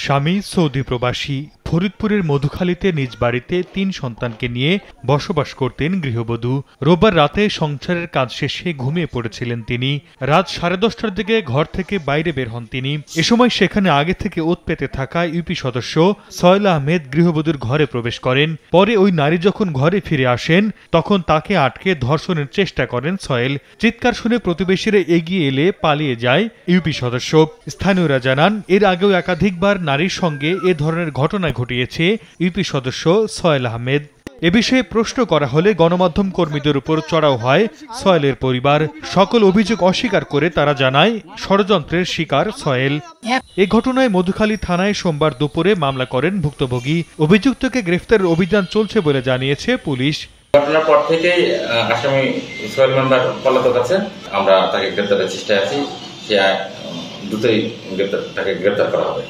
স্বামী সৌদি প্রবাসী। ফরিদপুরের মধুখালীতে নিজ বাড়িতে ৩ সন্তানকে নিয়ে বসবাস করতেন গৃহবধূ। রোববার রাতে সংসারের কাজ শেষে ঘুমিয়ে পড়েছিলেন তিনি। রাত 10:30টার দিকে ঘর থেকে বাইরে বের হন তিনি। এ সময় সেখানে আগে থেকে ওত পেতে থাকা ইউপি সদস্য সোহেল আহমেদ গৃহবধূর ঘরে প্রবেশ করেন। পরে ওই নারী যখন ঘরে ফিরে আসেন তখন তাকে আটকে ধর্ষণের চেষ্টা করেন সোহেল। চিৎকার শুনে প্রতিবেশীরা এগিয়ে এলে পালিয়ে যায় ইউপি সদস্য। স্থানীয়রা জানান, এর আগেও একাধিকবার নারীর সঙ্গে এ ধরনের ঘটনা ঘটিয়েছে ইউপি সদস্য সোহেল আহমেদ। এ বিষয়ে প্রশ্ন করা হলে গণমাধ্যম কর্মীদের উপর চড়াও হয় সোহেলের পরিবার। সকল অভিযোগ অস্বীকার করে তারা জানায় ষড়যন্ত্রের শিকার সোহেল। এ ঘটনায় মধুখালী থানায় সোমবার দুপুরে মামলা করেন ভুক্তভোগী। অভিযুক্তকে গ্রেফতারের অভিযান চলছে বলে জানিয়েছে পুলিশ। ঘটনার পর থেকেই আসামি সোহেল মেম্বার পলাতক আছে। আমরা তাকে গ্রেফতারের চেষ্টায় আছি। সে দ্রুতই তাকে গ্রেফতার করা হবে।